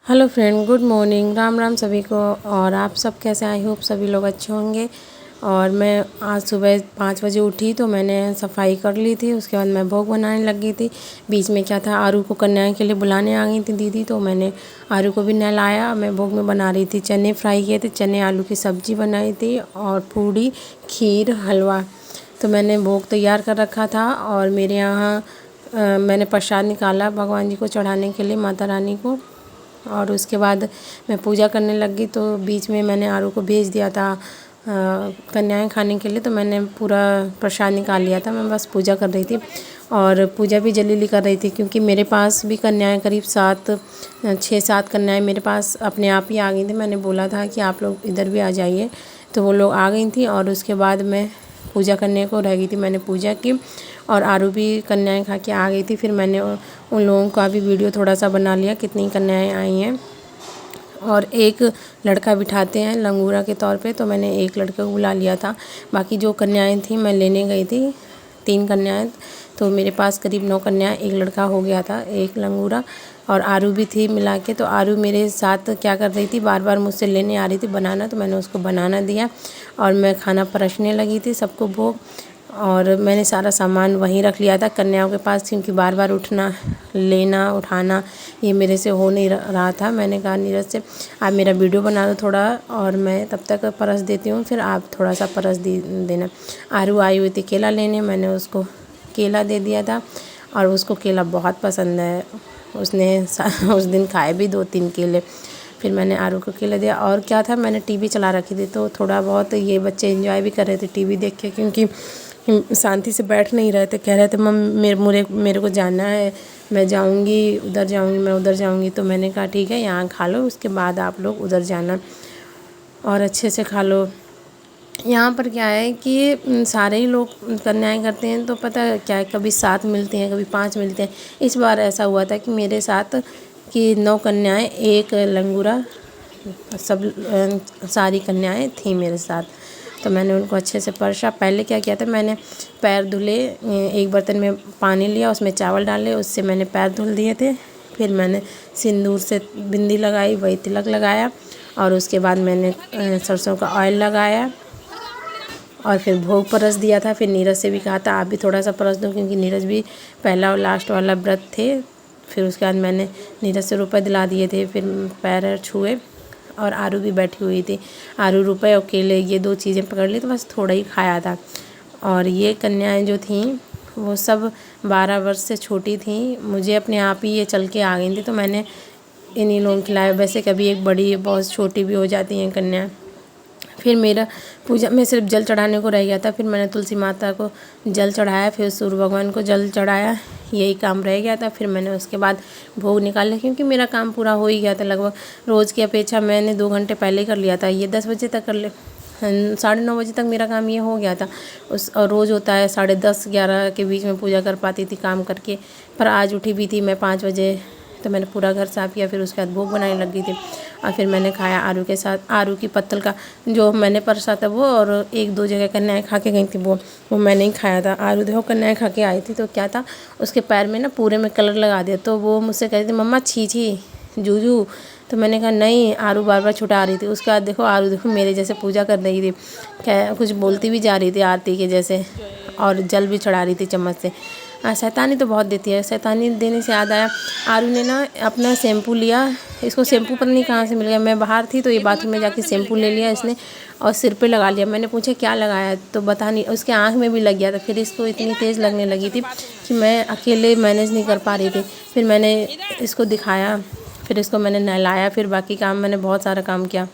Hello friend, good morning. Ram Ram सभी को। और आप सब कैसे? आई होप सभी लोग अच्छे होंगे। और मैं आज सुबह 5 बजे उठी तो मैंने सफाई कर ली थी। उसके बाद मैं भोग बनाने लगी थी। बीच में क्या था, आरू को कन्याएं के लिए बुलाने आ गई थी दीदी, तो मैंने आरू को भी नहलाया। मैं भोग में बना रही थी, चने फ्राई किए थे, चने आलू की सब्ज़ी बनाई थी और पूड़ी, खीर, हलवा। तो मैंने भोग तैयार कर रखा था। और मेरे यहाँ मैंने प्रसाद निकाला भगवान जी को चढ़ाने के लिए, माता रानी को। और उसके बाद मैं पूजा करने लगी। तो बीच में मैंने आरू को भेज दिया था कन्याएं खाने के लिए, तो मैंने पूरा प्रसाद निकाल लिया था। मैं बस पूजा कर रही थी और पूजा भी जल्दी कर रही थी, क्योंकि मेरे पास भी कन्याएं करीब 6-7 कन्याएं मेरे पास अपने आप ही आ गई थी। मैंने बोला था कि आप लोग इधर भी आ जाइए, तो वो लोग आ गई थी। और उसके बाद मैं पूजा करने को रह गई थी, मैंने पूजा की और आरू भी कन्याएं खा के आ गई थी। फिर मैंने उन लोगों का भी वीडियो थोड़ा सा बना लिया, कितनी कन्याएं आई हैं। और एक लड़का बिठाते हैं लंगूरा के तौर पे, तो मैंने एक लड़के को बुला लिया था। बाकी जो कन्याएं थी मैं लेने गई थी, 3 कन्याएं, तो मेरे पास करीब 9 कन्याएं, एक लड़का हो गया था, एक लंगूरा और आरू भी थी मिला के। तो आरू मेरे साथ क्या कर रही थी, बार बार मुझसे लेने आ रही थी बनाना, तो मैंने उसको बनाना दिया और मैं खाना परसने लगी थी सबको भोग। और मैंने सारा सामान वहीं रख लिया था कन्याओं के पास, क्योंकि बार बार उठना, लेना, उठाना ये मेरे से हो नहीं रहा था। मैंने कहा नीरज से, आप मेरा वीडियो बना दो थोड़ा और मैं तब तक परस देती हूँ, फिर आप थोड़ा सा परस देना। आरू आई हुई थी केला लेने, मैंने उसको केला दे दिया था और उसको केला बहुत पसंद है। उसने उस दिन खाए भी 2-3 केले। फिर मैंने आरू को केला दिया। और क्या था, मैंने टीवी चला रखी थी, तो थोड़ा बहुत ये बच्चे एंजॉय भी कर रहे थे टीवी देख के, क्योंकि शांति से बैठ नहीं रहे थे। कह रहे थे मेरे को जाना है, मैं जाऊंगी, उधर जाऊंगी, मैं उधर जाऊंगी। तो मैंने कहा ठीक है, यहाँ खा लो, उसके बाद आप लोग उधर जाना और अच्छे से खा लो। यहाँ पर क्या है कि सारे ही लोग कन्याएं करते हैं, तो पता है क्या है, कभी 7 मिलती हैं, कभी 5 मिलते हैं। इस बार ऐसा हुआ था कि मेरे साथ कि 9 कन्याएं, एक लंगूरा, सब सारी कन्याएं थी मेरे साथ। तो मैंने उनको अच्छे से परसा। पहले क्या किया था, मैंने पैर धुले, एक बर्तन में पानी लिया, उसमें चावल डाले, उससे मैंने पैर धुल दिए थे। फिर मैंने सिंदूर से बिंदी लगाई, वही तिलक लगाया और उसके बाद मैंने सरसों का ऑयल लगाया और फिर भोग परस दिया था। फिर नीरज से भी कहा था आप भी थोड़ा सा परस दो, क्योंकि नीरज भी पहला और लास्ट वाला व्रत थे। फिर उसके बाद मैंने नीरज से रुपए दिला दिए थे, फिर पैर छुए। और आरू भी बैठी हुई थी, आरू रुपए और केले ये 2 चीज़ें पकड़ ली, तो बस थोड़ा ही खाया था। और ये कन्याएं जो थीं वो सब 12 वर्ष से छोटी थीं। मुझे अपने आप ही ये चल के आ गई थी, तो मैंने इन्हीं लोगों को खिलाया। वैसे कभी एक बड़ी बहुत छोटी भी हो जाती हैं कन्या। फिर मेरा पूजा में सिर्फ जल चढ़ाने को रह गया था। फिर मैंने तुलसी माता को जल चढ़ाया, फिर सूर्य भगवान को जल चढ़ाया, यही काम रह गया था। फिर मैंने उसके बाद भोग निकाला, क्योंकि मेरा काम पूरा हो ही गया था लगभग। रोज़ की अपेक्षा मैंने 2 घंटे पहले कर लिया था, ये 10 बजे तक कर ले 9:30 बजे तक मेरा काम ये हो गया था। और रोज़ होता है 10:30-11 के बीच में पूजा कर पाती थी काम करके, पर आज उठी भी थी मैं 5 बजे, तो मैंने पूरा घर साफ़ किया। फिर उसके बाद भोग बनाने लगी थी और फिर मैंने खाया आरू के साथ। आरू की पत्तल का जो मैंने परसा था वो, और 1-2 जगह कन्याएं खा के गई थी, वो मैंने ही खाया था। आरू देखो कन्याएं खा के आई थी, तो क्या था, उसके पैर में ना पूरे में कलर लगा दिया। तो वो मुझसे कह रही थी मम्मा छी छी जूजू। तो मैंने कहा नहीं, आरू बार बार छुटा रही थी। उसके बाद देखो आरू देखो मेरे जैसे पूजा कर रही थी, क्या कुछ बोलती भी जा रही थी आरती के जैसे, और जल भी चढ़ा रही थी चम्मच से। शैतानी तो बहुत देती है। शैतानी देने से याद आया, आरू ने ना अपना शैम्पू लिया, इसको शैम्पू पता नहीं कहाँ से मिल गया। मैं बाहर थी तो ये बाथरूम में जाके शैम्पू ले लिया इसने और सिर पे लगा लिया। मैंने पूछा क्या लगाया, तो बता नहीं, उसके आँख में भी लग गया था। फिर इसको इतनी तेज़ लगने लगी थी कि मैं अकेले मैनेज नहीं कर पा रही थी। फिर मैंने इसको दिखाया, फिर इसको मैंने नहलाया, फिर बाकी काम मैंने बहुत सारा काम किया।